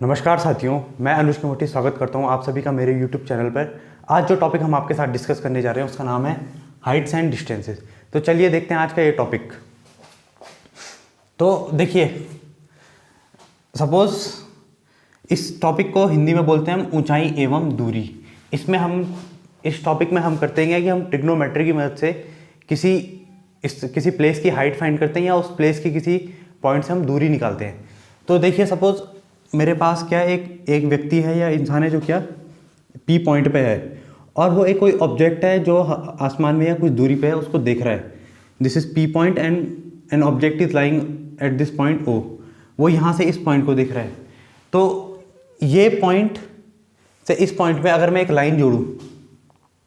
नमस्कार साथियों, मैं अनुज कमोटी स्वागत करता हूं आप सभी का मेरे YouTube चैनल पर। आज जो टॉपिक हम आपके साथ डिस्कस करने जा रहे हैं उसका नाम है हाइट्स एंड डिस्टेंसेस। तो चलिए देखते हैं आज का ये टॉपिक। तो देखिए, सपोज इस टॉपिक को हिंदी में बोलते हैं हम ऊंचाई एवं दूरी। इस टॉपिक में हम करते हैं कि हम ट्रिग्नोमेट्री की मदद से किसी प्लेस की हाइट फाइंड करते हैं या उस प्लेस की किसी पॉइंट से हम दूरी निकालते हैं। तो देखिए, सपोज मेरे पास क्या एक व्यक्ति है या इंसान है जो क्या पी पॉइंट पे है और वो एक कोई ऑब्जेक्ट है जो आसमान में या कुछ दूरी पे है, उसको देख रहा है। This is P point and an object is lying at this point O. वो यहाँ से इस पॉइंट को देख रहा है। तो ये पॉइंट से इस पॉइंट पे अगर मैं एक लाइन जोड़ूँ,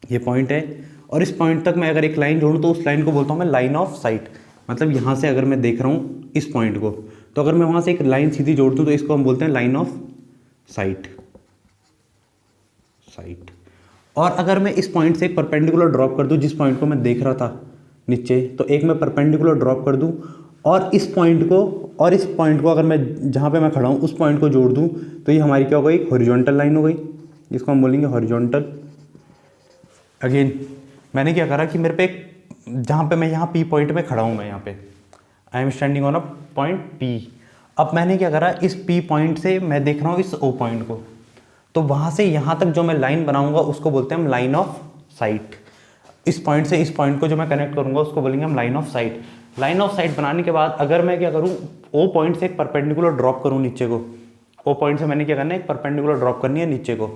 ये पॉइंट है और इस पॉइंट तक मैं अगर एक लाइन जोड़ूँ तो उस लाइन को बोलता हूँ मैं लाइन ऑफ साइट। मतलब यहाँ से अगर मैं देख रहा हूँ इस पॉइंट को, तो अगर मैं वहाँ से एक लाइन सीधी जोड़ दूँ तो इसको हम बोलते हैं लाइन ऑफ साइट। और अगर मैं इस पॉइंट से एक परपेंडिकुलर ड्रॉप कर दूँ जिस पॉइंट को मैं देख रहा था नीचे, तो एक मैं परपेंडिकुलर ड्रॉप कर दूँ और इस पॉइंट को अगर मैं जहाँ पे मैं खड़ा हूँ उस पॉइंट को जोड़ दूँ तो ये हमारी क्या हो गई, हॉरिजॉन्टल लाइन हो गई, जिसको हम बोलेंगे हॉरिजॉन्टल। अगेन मैंने क्या करा कि मेरे पे जहाँ पे मैं यहाँ पी पॉइंट में खड़ा हूँ, मैं यहाँ पे I am standing on a point P. अब मैंने क्या करा, इस पी पॉइंट से मैं देख रहा हूँ इस ओ पॉइंट को, तो वहाँ से यहाँ तक जो मैं लाइन बनाऊंगा उसको बोलते हैं हम लाइन ऑफ साइट। इस पॉइंट से इस पॉइंट को जो मैं कनेक्ट करूँगा उसको बोलेंगे हम line of site. Line of site बनाने के बाद अगर मैं क्या करूँ, ओ पॉइंट से एक परपेंडिकुलर ड्रॉप करूँ नीचे को। ओ पॉइंट से मैंने क्या करना है, एक परपेंडिकुलर ड्रॉप करनी है नीचे को।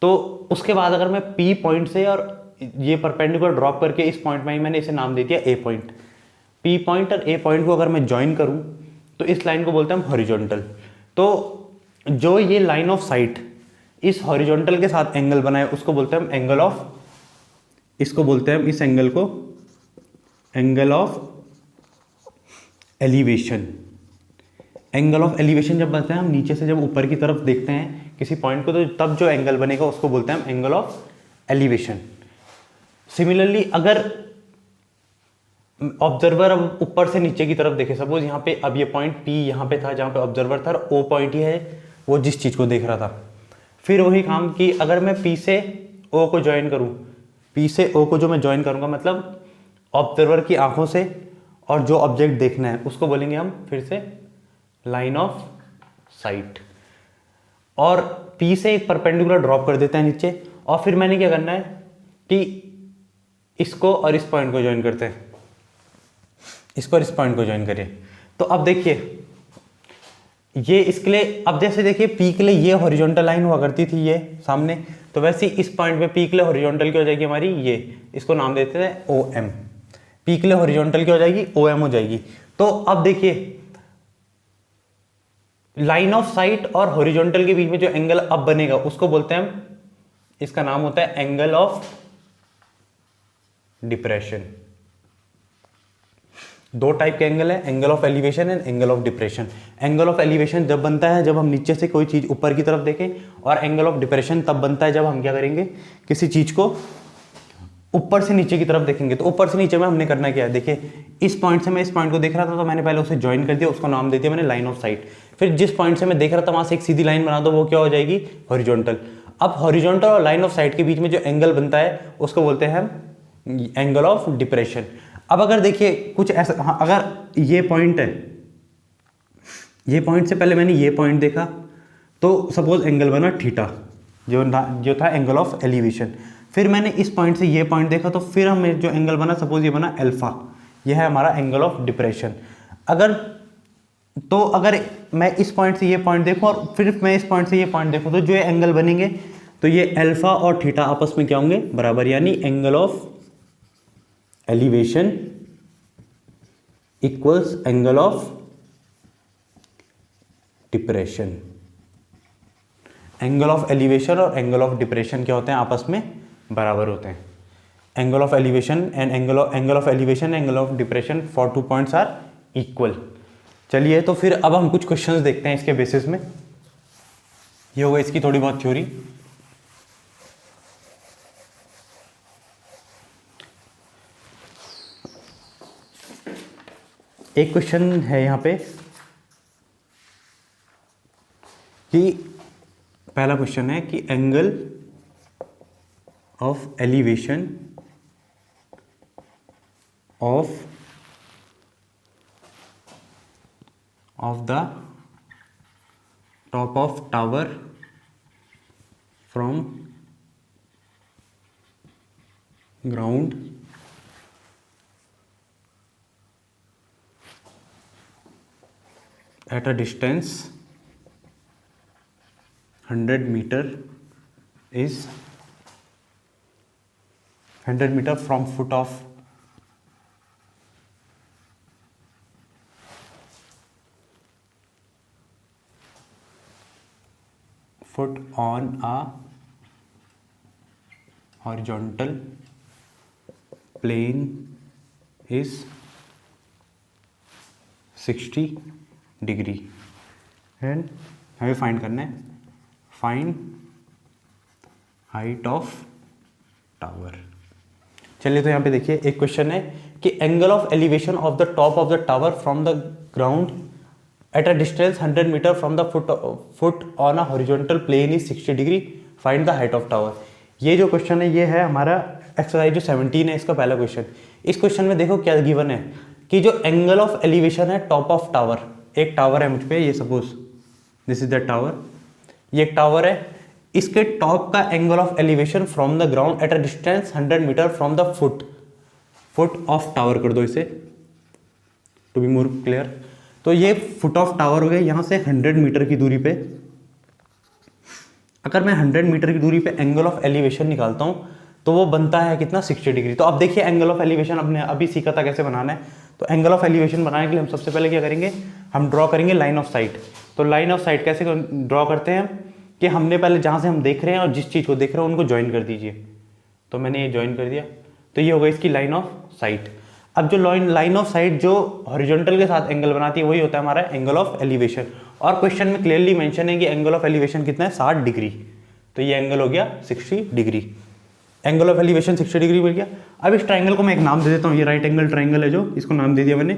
तो उसके बाद अगर मैं पी पॉइंट से और ये परपेंडिकुलर ड्रॉप करके इस पॉइंट में ही मैंने इसे नाम दे दिया ए पॉइंट। पी पॉइंट और ए पॉइंट को अगर मैं ज्वाइन करूं तो इस लाइन को बोलते हैं हम हॉरिजॉन्टल। तो जो ये लाइन ऑफ साइट इस हॉरिजॉन्टल के साथ एंगल बनाए उसको बोलते हैं हम एंगल ऑफ, इसको बोलते हैं हम इस एंगल को angle of elevation. Angle of elevation जब बनते हैं, हम नीचे से जब ऊपर की तरफ देखते हैं किसी पॉइंट को, तो तब जो एंगल बनेगा उसको बोलते हैं हम एंगल ऑफ एलिवेशन। सिमिलरली अगर ऑब्जर्वर अब ऊपर से नीचे की तरफ देखे, सपोज यहाँ पे अब ये पॉइंट पी यहाँ पे था जहाँ पे ऑब्जर्वर था, ओ पॉइंट ही है वो जिस चीज़ को देख रहा था। फिर वही काम कि अगर मैं पी से ओ को ज्वाइन करूँ, पी से ओ को जो मैं ज्वाइन करूँगा मतलब ऑब्जर्वर की आंखों से और जो ऑब्जेक्ट देखना है उसको बोलेंगे हम फिर से लाइन ऑफ साइट। और पी से एक परपेंडिकुलर ड्रॉप कर देते हैं नीचे और फिर मैंने क्या करना है कि इसको और इस पॉइंट को ज्वाइन करते हैं, इसको और इस पॉइंट को ज्वाइन करिए। तो अब देखिए ये इसके लिए, अब जैसे देखिए पी के लिए ये हॉरिजॉन्टल लाइन हुआ करती थी ये सामने, तो वैसे ही इस पॉइंट पे पी के लिए हॉरिजॉन्टल की हो जाएगी हमारी ये, इसको नाम देते हैं ओ एम। पी के लिए हॉरिजॉन्टल की हो जाएगी ओ एम हो जाएगी। तो अब देखिए लाइन ऑफ साइट और हॉरिजॉन्टल के बीच में जो एंगल अब बनेगा उसको बोलते हैं हम, इसका नाम होता है एंगल ऑफ डिप्रेशन। दो टाइप के एंगल है, angle of elevation and angle of depression. Angle of elevation जब बनता है जब हम नीचे से कोई चीज ऊपर की तरफ देखें, और एंगल ऑफ डिप्रेशन तब बनता है जब हम क्या करेंगे, किसी चीज को ऊपर से नीचे की तरफ देखेंगे। तो ऊपर से नीचे में हमने करना क्या है, देखिए इस पॉइंट से मैं इस पॉइंट को देख रहा था तो मैंने पहले उसे ज्वाइन कर दिया, उसको नाम दे दिया मैंने लाइन ऑफ साइट। फिर जिस पॉइंट से मैं देख रहा था वहां से एक सीधी लाइन बना दो, वो क्या हो जाएगी, हॉरिजॉन्टल। अब हॉरिजॉन्टल और लाइन ऑफ साइट के बीच में जो एंगल बनता है उसको बोलते हैं हम एंगल ऑफ डिप्रेशन। अब अगर देखिए कुछ ऐसा, हाँ, अगर ये पॉइंट है, ये पॉइंट से पहले मैंने ये पॉइंट देखा तो सपोज एंगल बना थीटा, जो था एंगल ऑफ एलिवेशन। फिर मैंने इस पॉइंट से ये पॉइंट देखा तो फिर हमें जो एंगल बना सपोज ये बना अल्फा, ये है हमारा एंगल ऑफ डिप्रेशन। अगर मैं इस पॉइंट से ये पॉइंट देखूं और फिर मैं इस पॉइंट से ये पॉइंट देखूं तो जो एंगल बनेंगे तो ये अल्फा और थीटा आपस में क्या होंगे, बराबर, यानी angle of elevation equals angle of depression. Angle of elevation और एंगल ऑफ डिप्रेशन क्या होते हैं, आपस में बराबर होते हैं। Angle of elevation and angle of elevation angle of depression for two points are equal. चलिए तो फिर अब हम कुछ क्वेश्चंस देखते हैं इसके बेसिस में। ये होगा इसकी थोड़ी बहुत थ्योरी। एक क्वेश्चन है यहाँ पे कि पहला क्वेश्चन है कि angle of elevation of the top of tower from ground at a distance 100 meter is 100 meter from foot of foot on a horizontal plane is 60 degree and हमें फाइंड करना है फाइंड हाइट ऑफ टावर। चलिए तो यहाँ पे देखिए एक question है कि angle of elevation of the top of the tower from the ground at a distance 100 metre from the foot on a horizontal plane is 60 degree, find the height of tower. ये जो question है ये है हमारा exercise जो 17 है इसका पहला क्वेश्चन। इस क्वेश्चन में देखो क्या गिवन है कि जो एंगल ऑफ एलिवेशन है टॉप ऑफ टावर, एक टावर है मुझ पे, ये suppose this is the tower, ये एक टावर है, इसके टॉप का angle of elevation from the ground at a distance 100 metre from the foot of tower कर दो इसे टू बी मोर क्लियर। तो ये फुट ऑफ टावर हो गया, यहां से 100 मीटर की दूरी पे अगर मैं 100 मीटर की दूरी पे एंगल ऑफ एलिवेशन निकालता हूं तो वो बनता है कितना 60 डिग्री। तो अब देखिए एंगल ऑफ एलिवेशन अपने अभी सीखा था कैसे बनाना है। तो एंगल ऑफ एलिवेशन बनाने के लिए हम सबसे पहले क्या करेंगे, हम ड्रॉ करेंगे लाइन ऑफ साइट। तो लाइन ऑफ साइट कैसे ड्रॉ करते हैं कि हमने पहले जहाँ से हम देख रहे हैं और जिस चीज़ को देख रहे हैं उनको ज्वाइन कर दीजिए। तो मैंने ये ज्वाइन कर दिया, तो ये होगा इसकी लाइन ऑफ साइट। अब जो लाइन ऑफ साइट जो हॉरिजॉन्टल के साथ एंगल बनाती है वही होता है हमारा एंगल ऑफ एलिवेशन। और क्वेश्चन में क्लियरली मेंशन है कि एंगल ऑफ एलिवेशन कितना है 60 डिग्री, तो ये एंगल हो गया 60 degree. Angle of elevation 60 degree मिल गया। अब इस ट्राइंगल को मैं एक नाम दे देता हूँ, ये राइट एंगल ट्राइंगल है जो, इसको नाम दे दिया मैंने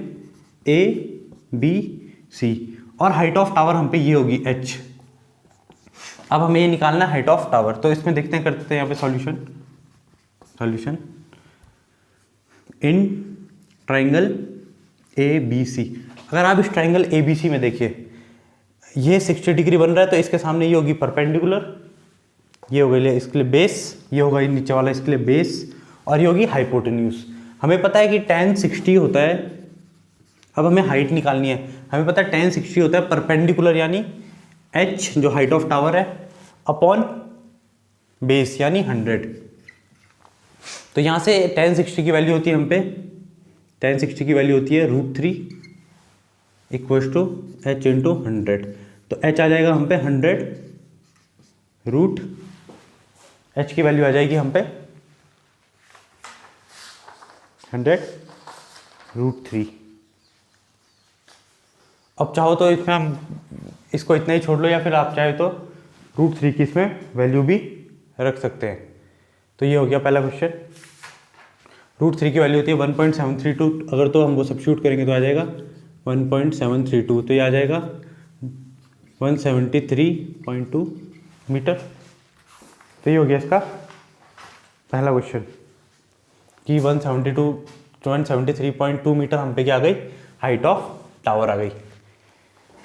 ABC और हाइट ऑफ टावर हम पे ये होगी H। अब हमें ये निकालना है हाइट ऑफ टावर। तो इसमें देखते हैं, करते हैं यहाँ पे सॉल्यूशन इन ट्राइंगल ABC। अगर आप इस ट्राइंगल ABC में देखिए ये 60 डिग्री बन रहा है, तो इसके सामने ये होगी परपेंडिकुलर, ये होगा इसके लिए बेस, ये होगा नीचे वाला इसके लिए बेस, और ये होगी हाइपोटेन्यूज। हमें पता है कि tan 60 होता है, अब हमें हाइट निकालनी है। हमें पता है tan 60 होता है परपेंडिकुलर यानी H जो हाइट ऑफ टावर है अपॉन बेस यानी 100। तो यहाँ से tan 60 की वैल्यू होती है हम पे, tan 60 की वैल्यू होती है √3 इक्वल्स टू H इंटू 100। तो H आ जाएगा हम पे 100 H की वैल्यू आ जाएगी हम पे 100 √3। अब चाहो तो इसमें हम इसको इतना ही छोड़ लो, या फिर आप चाहे तो √3 की इसमें वैल्यू भी रख सकते हैं। तो ये हो गया पहला क्वेश्चन। √3 की वैल्यू होती है 1.732, अगर तो हम वो सब्स्टिट्यूट करेंगे तो आ जाएगा 1.732, तो ये आ जाएगा 173.2 मीटर। तो ये हो गया इसका पहला क्वेश्चन कि 173.2 मीटर हम पे क्या आ गई, हाइट ऑफ टावर आ गई।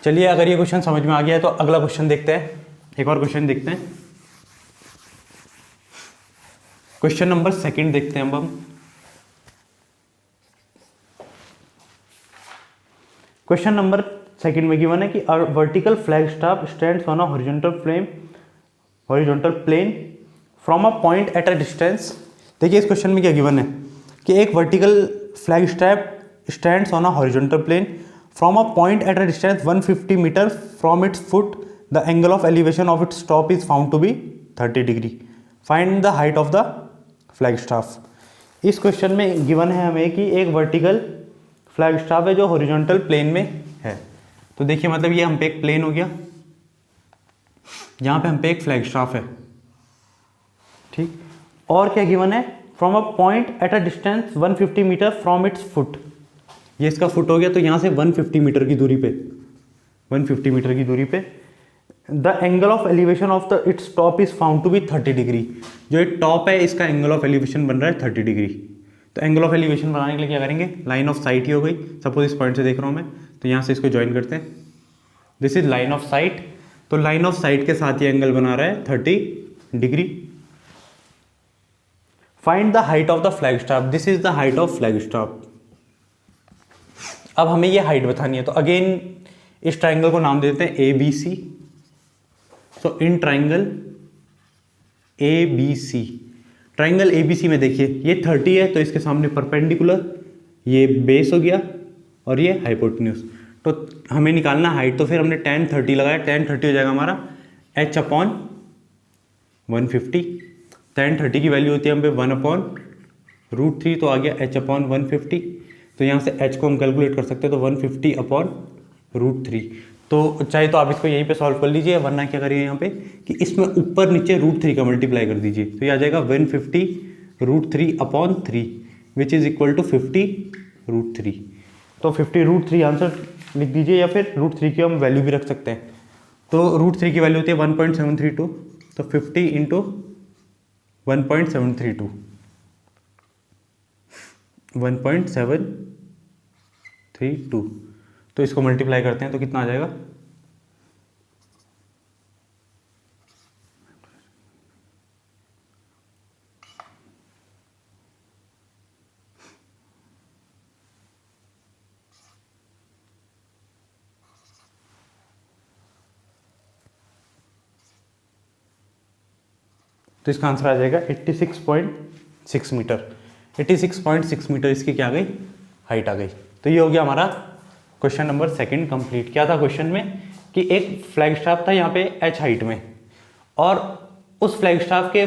चलिए अगर ये क्वेश्चन समझ में आ गया है तो अगला क्वेश्चन देखते हैं, एक और क्वेश्चन देखते हैं। क्वेश्चन नंबर 2 देखते हैं अब हम। क्वेश्चन नंबर 2 में गिवन है कि vertical flag staff stands on a horizontal plane from a point at a distance. देखिए इस क्वेश्चन में क्या गिवन है कि एक vertical flag staff stands on a horizontal plane from a point at a distance 150 metre from its foot, the angle of elevation of its top is found to be 30 degree, find the height of the flag staff. इस question में given है हमें कि एक vertical flag staff है जो horizontal plane में है। तो देखिए मतलब ये हम पे एक प्लेन हो गया, यहाँ पे हम पे एक फ्लैग स्टाफ है, ठीक। और क्या गिवन है, from a point at a distance 150 metre from its foot, ये इसका फुट हो गया। तो यहाँ से 150 मीटर की दूरी पे the angle of elevation of the its top is found to be 30 degree. जो ये टॉप है इसका एंगल ऑफ एलिवेशन बन रहा है 30 डिग्री। तो एंगल ऑफ एलिवेशन बनाने के लिए क्या करेंगे, लाइन ऑफ साइट ही हो गई, सपोज इस पॉइंट से देख रहा हूँ मैं, तो यहाँ से इसको ज्वाइन करते हैं, this is line of site. तो लाइन ऑफ साइट के साथ ये एंगल बना रहा है 30 degree. Find the height of the flag staff, this is the height of flag staff. अब हमें ये हाइट बतानी है, तो अगेन इस ट्राइंगल को नाम देते हैं A B C. So in triangle A B C, triangle A B C में देखिए ये 30 है, तो इसके सामने परपेंडिकुलर ये बेस हो गया और ये हाइपोटेन्यूज। तो हमें निकालना हाइट, तो फिर हमने tan 30 लगाया, tan 30 हो जाएगा हमारा h अपॉन 150। tan 30 की वैल्यू होती है हम पे 1/√3, तो आ गया h अपॉन 150। तो यहाँ से h को हम कैलकुलेट कर सकते हैं, तो 150/√3। तो चाहे तो आप इसको यहीं पे सॉल्व कर लीजिए, वरना क्या करिए यहाँ पे कि इसमें ऊपर नीचे √3 का मल्टीप्लाई कर दीजिए, तो ये आ जाएगा 150√3/3 विच इज़ इक्वल टू 50√3। तो 50√3 आंसर लिख दीजिए, या फिर √3 की हम वैल्यू भी रख सकते हैं। तो √3 की वैल्यू होती है 1.732, तो 50 इंटू 1.732, 1.732, तो इसको मल्टीप्लाई करते हैं तो कितना आ जाएगा, तो इसका आंसर आ जाएगा 86.6 मीटर। 86.6 मीटर इसकी क्या आ गई, हाइट आ गई। तो ये हो गया हमारा क्वेश्चन नंबर 2 कंप्लीट। क्या था क्वेश्चन में कि एक फ्लैग स्टाफ था यहाँ पे h हाइट में, और उस फ्लैग स्टाफ के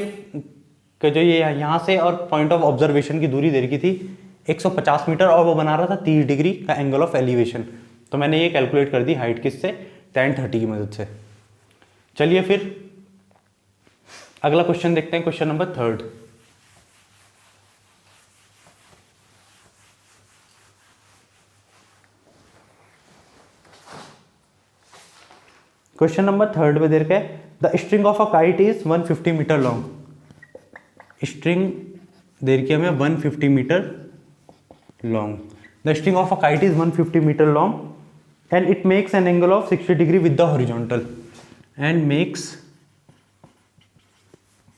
जो ये यहाँ से और पॉइंट ऑफ ऑब्जर्वेशन की दूरी दे रखी थी 150 मीटर, और वो बना रहा था 30 डिग्री का एंगल ऑफ एलिवेशन। तो मैंने ये कैलकुलेट कर दी हाइट किससे, tan 30 की मदद से। चलिए फिर अगला क्वेश्चन देखते हैं, क्वेश्चन नंबर 3। क्वेश्चन नंबर 3 में दे रखा है the string of a kite is 150 meter long. String दे रखी है हमें 150 meter long. The string of a kite is 150 meter long and it makes an angle of 60 degree with the horizontal, and makes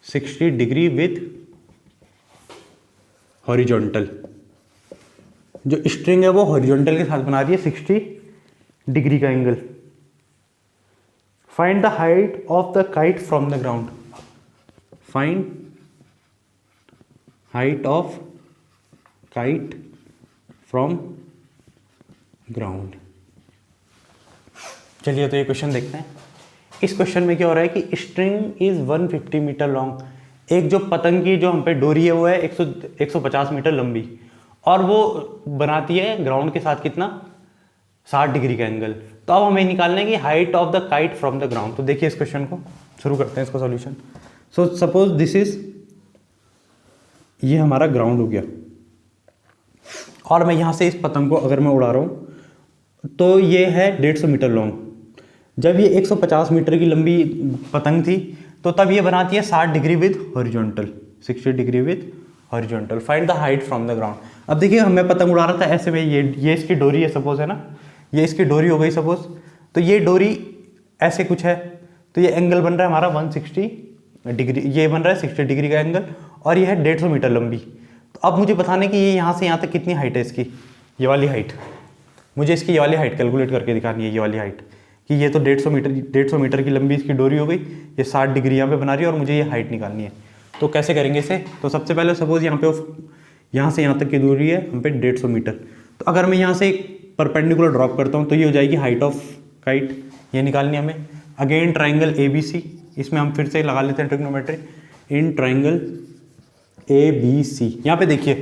60 degree with horizontal. जो string है वो horizontal के साथ बना रही है 60 डिग्री का angle. Find the height of the kite from the ground. Find height of kite from ground. चलिए तो ये क्वेश्चन देखते हैं। इस क्वेश्चन में क्या हो रहा है कि स्ट्रिंग इज 150 मीटर लॉन्ग। एक जो पतंग की जो हम पे डोरी है वो है 150 मीटर लंबी, और वो बनाती है ग्राउंड के साथ कितना, 60 डिग्री का एंगल। तो अब हमें निकालना है कि height of the kite from the ground. तो देखिए इस क्वेश्चन को शुरू करते हैं, इसका solution. So suppose this is, ये हमारा ग्राउंड हो गया, और मैं यहाँ से इस पतंग को अगर मैं उड़ा रहा हूँ तो ये है 150 मीटर लॉन्ग। जब ये 150 मीटर की लंबी पतंग थी तो तब ये बनाती है 60 degree with horizontal, 60 degree with horizontal. Find the height from the ground. अब देखिए हमें पतंग उड़ा रहा था ऐसे में, ये इसकी डोरी है सपोज, है ना, ये इसकी डोरी हो गई सपोज। तो ये डोरी ऐसे कुछ है, तो ये एंगल बन रहा है हमारा 160 डिग्री, ये बन रहा है 60 डिग्री का एंगल, और ये है 150 मीटर लंबी। तो अब मुझे बताना है कि ये यहाँ से यहाँ तक कितनी हाइट है इसकी, ये वाली हाइट। मुझे इसकी ये वाली हाइट कैलकुलेट करके दिखानी है, ये वाली हाइट, कि ये तो 150 मीटर की लंबी इसकी डोरी हो गई, ये 60 डिग्री यहाँ पे बना रही है, और मुझे ये हाइट निकालनी है। तो कैसे करेंगे इसे, तो सबसे पहले सपोज यहाँ से यहाँ तक की दूरी है हम पे 150 मीटर। तो अगर मैं यहाँ से एक परपेंडिकुलर ड्रॉप करता हूँ तो ये हो जाएगी हाइट ऑफ काइट, ये निकालनी है हमें। Again triangle A B C, इसमें हम फिर से लगा लेते हैं trigonometry. In triangle A B C, यहाँ पे देखिए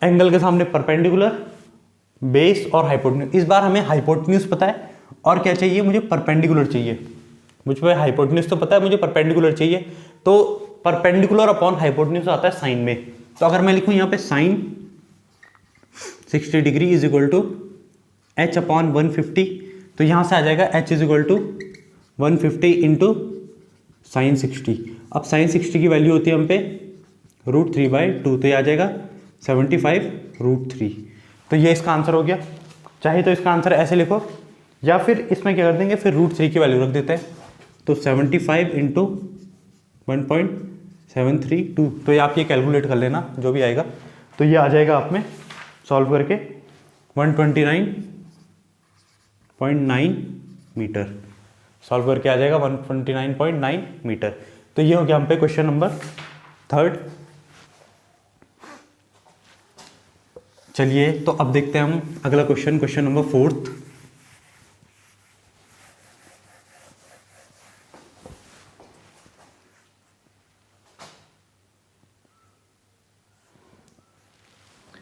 एंगल के सामने परपेंडिकुलर, बेस और हाइपोटेन्यूज। इस बार हमें हाइपोटेन्यूज पता है, और क्या चाहिए, मुझे परपेंडिकुलर चाहिए। मुझे हाइपोटेन्यूज तो पता है, मुझे परपेंडिकुलर चाहिए। तो परपेंडिकुलर अपॉन हाइपोटेन्यूज आता है साइन में। तो अगर मैं लिखूं यहाँ पे sine 60 degree is equal to h upon 150, तो यहाँ से आ जाएगा h is equal to 150 into sine 60। अब साइन 60 की वैल्यू होती है हम पे √3/2, तो ये आ जाएगा 75√3। तो ये इसका आंसर हो गया। चाहे तो इसका आंसर ऐसे लिखो, या फिर इसमें क्या कर देंगे, फिर √3 की वैल्यू रख देते हैं। तो 75 इंटू 1.732, तो ये आप ये कैलकुलेट कर लेना जो भी आएगा। तो ये आ जाएगा आप में सॉल्व करके 129.9 मीटर। सॉल्व करके आ जाएगा 129.9 मीटर। तो ये हो गया हम पे क्वेश्चन नंबर 3। चलिए तो अब देखते हैं हम अगला क्वेश्चन, क्वेश्चन नंबर 4।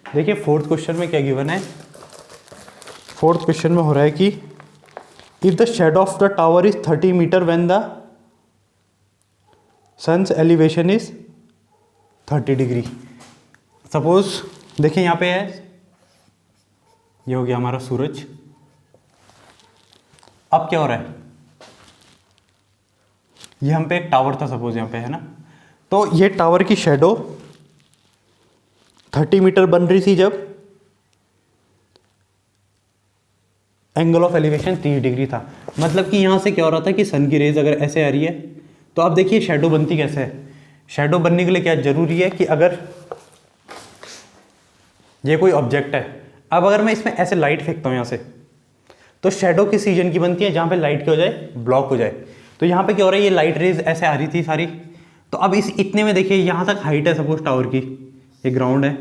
देखिए 4th क्वेश्चन में क्या गिवन है। 4th क्वेश्चन में हो रहा है कि if the shadow of the tower is 30 metre when the sun's elevation is 30 degree. Suppose देखिए यहाँ पे है, ये हो गया हमारा सूरज। अब क्या हो रहा है, ये हम पे एक टावर था सपोज यहाँ पे, है ना। तो ये टावर की शेडो 30 मीटर बन रही थी जब एंगल ऑफ एलिवेशन 30 डिग्री था। मतलब कि यहां से क्या हो रहा था कि सन की रेज अगर ऐसे आ रही है, तो आप देखिए शेडो बनती कैसे है। शेडो बनने के लिए क्या जरूरी है कि अगर ये कोई ऑब्जेक्ट है, अब अगर मैं इसमें ऐसे लाइट फेंकता हूं यहां से, तो शेडो किस रीजन की बनती है, जहां पे लाइट क्या हो जाए, ब्लॉक हो जाए। तो यहां पे क्या हो रहा है, ये लाइट रेज ऐसे आ रही थी सारी। तो अब इस इतने में देखिए यहां तक हाइट है सपोज टावर की, ये ग्राउंड है।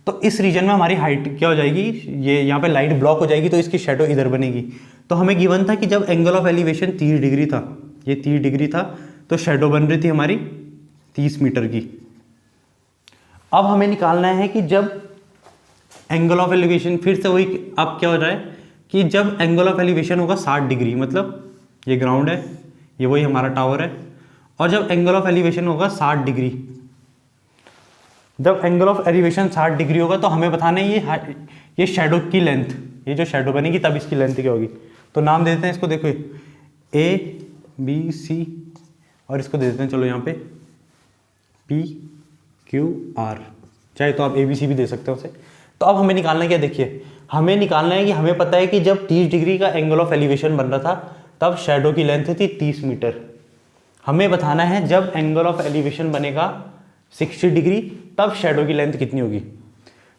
तो इस रीजन में हमारी हाइट क्या हो जाएगी, ये यहाँ पे लाइट ब्लॉक हो जाएगी, तो इसकी शेडो इधर बनेगी। तो हमें गिवन था कि जब एंगल ऑफ एलिवेशन 30 डिग्री था, ये 30 डिग्री था, तो शेडो बन रही थी हमारी 30 मीटर की। अब हमें निकालना है कि जब एंगल ऑफ एलिवेशन, फिर से वही, अब क्या हो रहा है कि जब एंगल ऑफ एलिवेशन होगा 60 डिग्री, मतलब ये ग्राउंड है, ये वही हमारा टावर है, और जब एंगल ऑफ एलिवेशन होगा 60 डिग्री, जब एंगल ऑफ एलिवेशन 60 डिग्री होगा, तो हमें बताना है ये शेडो की लेंथ, ये जो शेडो बनेगी तब इसकी लेंथ क्या होगी। तो नाम दे देते हैं इसको, देखो ABC, और इसको दे देते हैं चलो यहाँ पे PQR, चाहे तो आप ABC भी दे सकते हो उसे। तो अब हमें निकालना क्या, देखिए हमें निकालना है कि हमें पता है कि जब 30 डिग्री का एंगल ऑफ एलिवेशन बन रहा था, तब शेडो की लेंथ थी 30 मीटर। हमें बताना है जब एंगल ऑफ एलिवेशन बनेगा 60 डिग्री, तब शेडो की लेंथ कितनी होगी।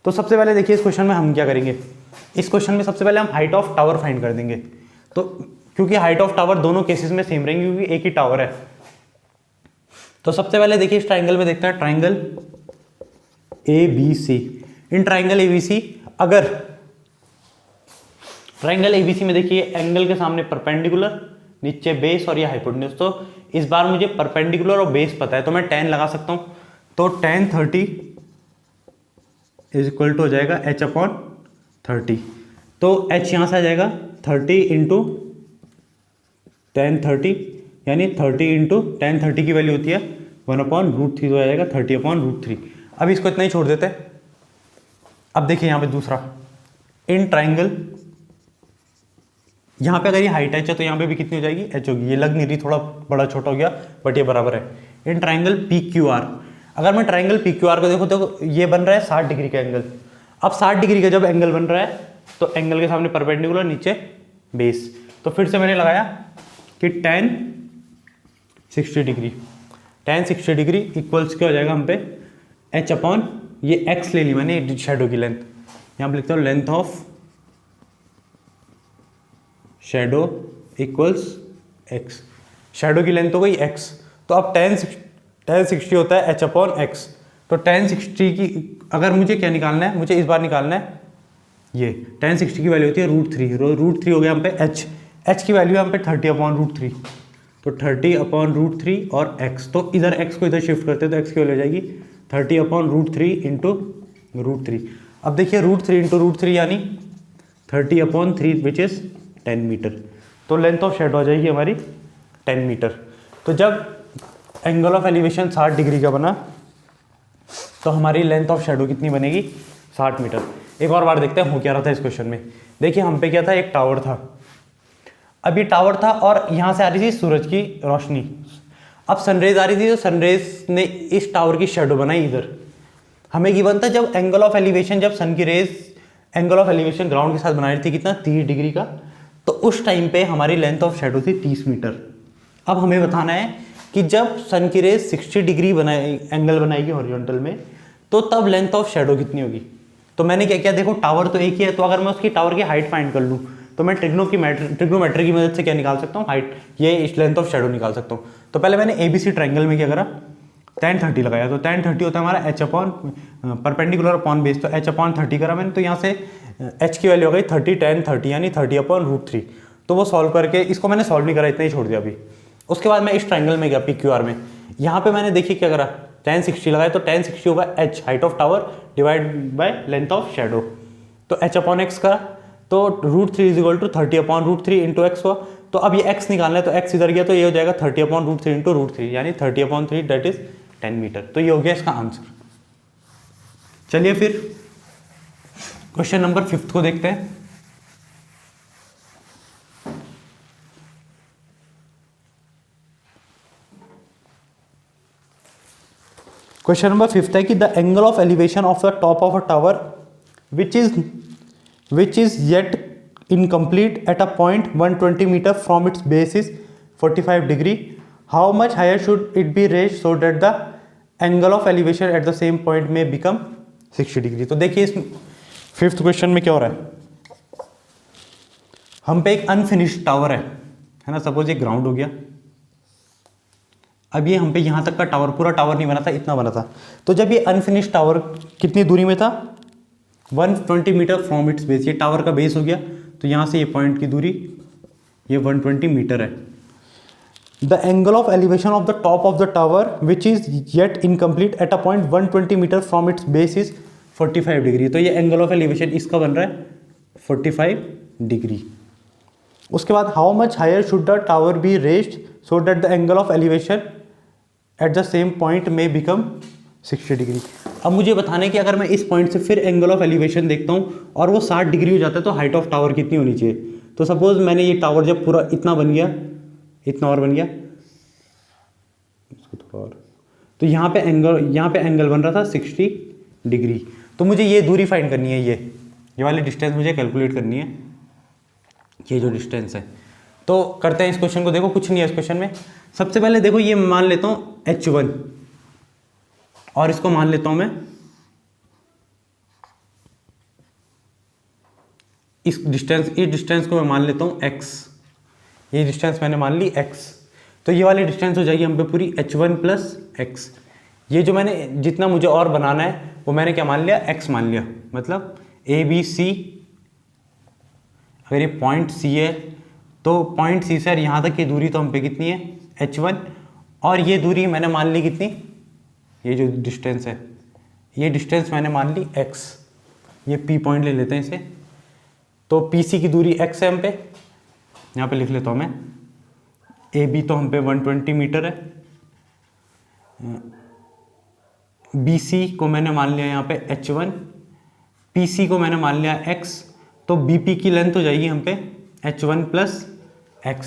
तो सबसे पहले देखिए इस क्वेश्चन में हम क्या करेंगे, इस क्वेश्चन में सबसे पहले हम हाइट ऑफ टावर फाइंड कर देंगे। तो क्योंकि हाइट ऑफ टावर दोनों केसेस में सेम रहेंगे, क्योंकि एक ही टावर है। तो सबसे पहले देखिए इस ट्राइंगल में देखते हैं, triangle ABC। In triangle ABC, अगर ट्राइंगल ABC में देखिए एंगल के सामने परपेंडिकुलर, नीचे बेस और ये हाइपोटेन्यूज। तो इस बार मुझे परपेंडिकुलर और बेस पता है, तो मैं tan लगा सकता हूं। तो tan 30 इज इक्वल टू हो जाएगा h/30। तो h यहां से आ जाएगा 30 इंटू tan 30, यानी 30 इंटू tan 30 की वैल्यू होती है 1/√3, तो आ जाएगा 30/√3। अब इसको इतना ही छोड़ देते हैं। अब देखिए यहां पे दूसरा, इन ट्राइंगल, यहाँ पे अगर ये हाइट h है तो यहाँ पे भी कितनी हो जाएगी, h होगी। ये लग नहीं रही, थोड़ा बड़ा छोटा हो गया, बट ये बराबर है। इन ट्राइंगल PQR, अगर मैं ट्राइंगल PQR को देखो तो ये बन रहा है 60 डिग्री का एंगल। अब 60 डिग्री का जब एंगल बन रहा है, तो एंगल के सामने परपेंडिकुलर, नीचे बेस। तो फिर से मैंने लगाया कि tan 60 degree, tan 60 degree equals क्या हो जाएगा हम पे h/ ये x ले ली मैंने शेडो की लेंथ, यहाँ पे लिखता हूँ length of shadow equals x। Shadow की लेंथ हो गई x। तो अब tan 60 होता है h/x। तो tan 60 की अगर मुझे क्या निकालना है, मुझे इस बार निकालना है ये tan 60 की वैल्यू होती है √3। √3 हो गया हम पे h की वैल्यू हम पे 30/√3। तो 30/√3 और x, तो इधर x को इधर शिफ्ट करते हैं, तो x की वैल्यू हो जाएगी 30/√3 इंटू √3। अब देखिए √3 इंटू √3 यानी 30/3 विच इज 10 मीटर। तो लेंथ ऑफ शेडो आ जाएगी हमारी 10 मीटर। तो जब एंगल ऑफ एलिवेशन 60 डिग्री का बना, तो हमारी लेंथ ऑफ शेडो कितनी बनेगी, 60 मीटर। एक और बार देखते हैं हो क्या रहा था इस क्वेश्चन में। देखिए हम पे क्या था, एक टावर था। अब ये टावर था और यहाँ से आ रही थी सूरज की रोशनी, अब सनरेज आ रही थी, तो सनरेज ने इस टावर की शेडो बनाई इधर। हमें गिवन था जब एंगल ऑफ एलिवेशन, जब सन की rays angle of elevation ground के साथ बना रही थी कितना 30 डिग्री का, तो उस टाइम पे हमारी लेंथ ऑफ शेडो थी 30 मीटर। अब हमें बताना है कि जब सन की रेज 60 डिग्री एंगल बनाएगी हॉरिजॉन्टल में, तो तब लेंथ ऑफ शेडो कितनी होगी। तो मैंने क्या किया, देखो टावर तो एक ही है, तो अगर मैं उसकी टावर की हाइट फाइंड कर लूँ तो मैं ट्रिग्नोमेट्री की मदद से क्या निकाल सकता हूँ, हाइट, ये इस लेंथ ऑफ शेडो निकाल सकता हूँ। तो पहले मैंने ABC ट्रायंगल में क्या करा, tan 30 लगाया, तो tan 30 होता है हमारा h upon perpendicular upon base, तो h अपॉन 30 करा मैंने, तो यहाँ से h की वैल्यू हो गई 30 tan 30 यानी 30 अपॉन √3। तो वो सॉल्व करके, इसको मैंने सॉल्व नहीं करा, इतना ही छोड़ दिया अभी। उसके बाद मैं इस ट्रायंगल में गया PQR में, यहाँ पे मैंने देखिए क्या करा, tan 60 लगाया, तो tan 60 होगा h height of tower divide by length of shadow, तो h अपॉन x करा, तो √3 is equal to 30 upon √3 into x हुआ। तो अब ये x निकालना है, तो x इधर गया, तो ये हो जाएगा 30 अपॉन √3 इंटू √3 यानी 30 अपॉन 3 दैट इज 10 मीटर। तो ये हो गया इसका आंसर। चलिए फिर क्वेश्चन नंबर 5 को देखते हैं। क्वेश्चन नंबर 5 है कि the angle of elevation of the top of a tower which is yet incomplete at a point 120 meter from its base is 45 degree. How much higher should it be raised so that the angle of elevation at the same point may become 60 degree? तो देखिए इस 5th question में क्या हो रहा है, हम पे एक अनफिनिश्ड टावर है ना, सपोज ये ग्राउंड हो गया, अब ये हम पे यहाँ तक का टावर, पूरा टावर नहीं बना था, इतना बना था। तो जब ये अनफिनिश्ड टावर कितनी दूरी में था, 120 मीटर फ्रॉम इट्स बेस, ये टावर का बेस हो गया, तो यहाँ से ये पॉइंट की दूरी ये 120 मीटर है। The angle of elevation of the top of the tower which is yet incomplete at a point 120 metre from its base is 45 degree. तो ये एंगल ऑफ एलिवेशन इसका बन रहा है 45 डिग्री। उसके बाद how much higher should the tower be raised so that the angle of elevation at the same point may become 60 degree. अब मुझे बताना है कि अगर मैं इस पॉइंट से फिर एंगल ऑफ एलिवेशन देखता हूँ और वो 60 डिग्री हो जाता है, तो हाइट ऑफ टावर कितनी होनी चाहिए। तो सपोज मैंने ये टावर जब पूरा इतना बन गया, इतना और बन गया, इसको थोड़ा और, तो यहाँ पे एंगल बन रहा था 60 डिग्री। तो मुझे ये दूरी फाइंड करनी है, ये वाली डिस्टेंस मुझे कैलकुलेट करनी है, ये जो डिस्टेंस है। तो करते हैं इस क्वेश्चन को। देखो कुछ नहीं है इस क्वेश्चन में। सबसे पहले देखो ये मान लेता हूँ h1 और इसको मान लेता हूं मैं इस डिस्टेंस को मैं मान लेता हूं x, ये डिस्टेंस मैंने मान ली x, तो ये वाली डिस्टेंस हो जाएगी हम पे पूरी h1 प्लस x। ये जो मैंने जितना मुझे और बनाना है वो मैंने क्या मान लिया, x मान लिया। मतलब ABC, अगर ये पॉइंट C है तो पॉइंट C से यहाँ तक की दूरी तो हम पे कितनी है, h1, और ये दूरी मैंने मान ली कितनी, ये जो डिस्टेंस है, ये डिस्टेंस मैंने मान ली x, ये P पॉइंट ले लेते हैं इसे। तो PC की दूरी x है हम पे, यहाँ पे लिख लेता हूँ मैं। AB तो हम पे 120 मीटर है, BC को मैंने मान लिया यहाँ पे h1, PC को मैंने मान लिया x, तो BP की लेंथ हो जाएगी हम पे h1 प्लस x।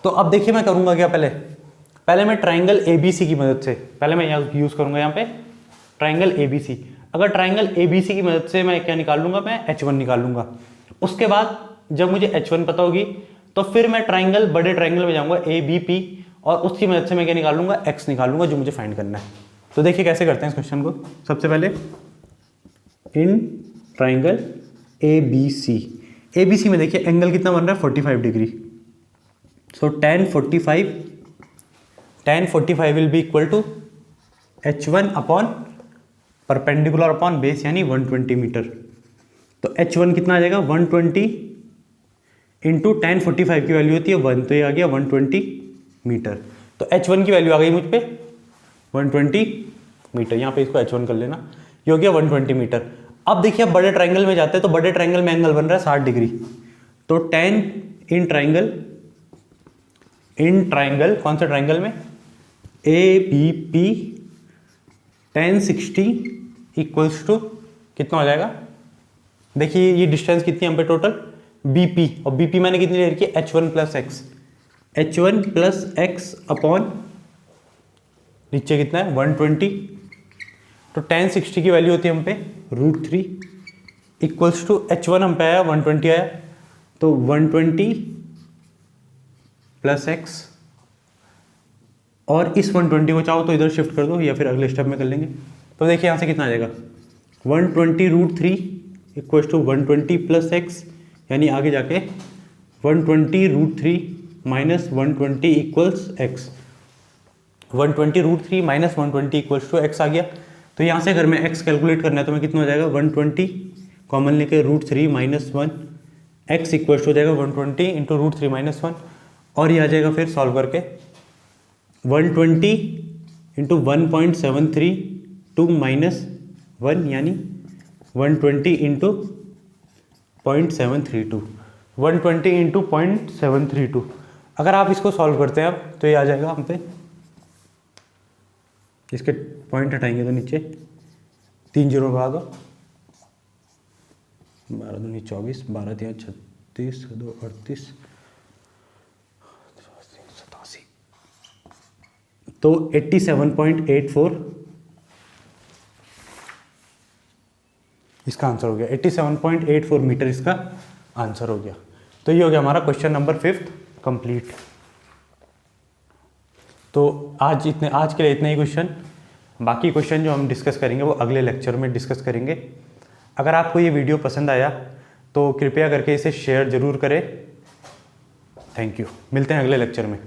तो अब देखिए मैं करूँगा क्या, पहले मैं ट्राइंगल ABC की मदद से, पहले मैं यूज़ करूँगा यहाँ पे ट्राइंगल ABC। अगर ट्राइंगल ABC की मदद से मैं क्या निकाल लूँगा, मैं h1 निकाल लूँगा। उसके बाद जब मुझे h1 पता होगी तो फिर मैं बड़े ट्राइंगल में जाऊँगा ABP, और उसकी मदद से मैं क्या निकाल लूँगा, x निकाल लूँगा जो मुझे फाइंड करना है। तो देखिए कैसे करते हैं इस क्वेश्चन को। सबसे पहले इन ट्राइंगल ABC में देखिए एंगल कितना बन रहा है, 45 degree. So tan 45 will be equal to h1 upon perpendicular upon base यानी 120 मीटर। तो h1 कितना आ जाएगा, 120 इंटू tan 45 की वैल्यू होती है 1, तो ये आ गया 120 मीटर। तो h1 की वैल्यू आ गई मुझ पे 120 मीटर, यहाँ पे इसको h1 कर लेना, ये हो गया 120 मीटर। अब देखिए अब बड़े ट्राइंगल में जाते हैं, तो बड़े ट्राइंगल में एंगल बन रहा है 60 डिग्री। तो tan इन ट्राइंगल कौन सा ट्राइंगल में, ABP tan 60 इक्वल्स टू कितना हो जाएगा, देखिए ये डिस्टेंस कितनी हम पे टोटल BP, और BP मैंने कितनी ले रखी है, h1 plus x, h1 plus x upon नीचे कितना है 120, तो tan 60 की वैल्यू होती है हम पे √3 इक्वल्स टू h1 हम पे आया 120 आया, तो 120 प्लस एक्स, और इस 120 को चाहो तो इधर शिफ्ट कर दो या फिर अगले स्टेप में कर लेंगे। तो देखिए यहाँ से कितना आ जाएगा 120 √3 इक्वल्स टू 120 प्लस एक्स, यानी आगे जाके 120 √3 minus 120 equals x, 120 √3 minus 120 equals to x आ गया। तो यहाँ से अगर मैं एक्स कैलकुलेट करना है तो मैं कितना हो जाएगा 120 कॉमन लेके √3 माइनस 1 एक्स इक्वल्स हो जाएगा 120 इंटू √3 माइनस 1, और ये आ जाएगा फिर सॉल्व करके 120 इंटू 1.732 माइनस 1 यानी 120 इंटू 0.732, 120 इंटू 0.732। अगर आप इसको सॉल्व करते हैं अब तो ये आ जाएगा हम पे, इसके पॉइंट हटाएंगे तो नीचे 3 जीरो लगा दो, 12 दूनी 24, 12 3 36, 2 38, 87, तो 87.84 इसका आंसर हो गया, 87.84 मीटर इसका आंसर हो गया। तो ये हो गया हमारा क्वेश्चन नंबर 5 कंप्लीट। तो आज के लिए इतने ही क्वेश्चन, बाकी क्वेश्चन जो हम डिस्कस करेंगे वो अगले लेक्चर में डिस्कस करेंगे। अगर आपको ये वीडियो पसंद आया तो कृपया करके इसे शेयर ज़रूर करें। थैंक यू, मिलते हैं अगले लेक्चर में।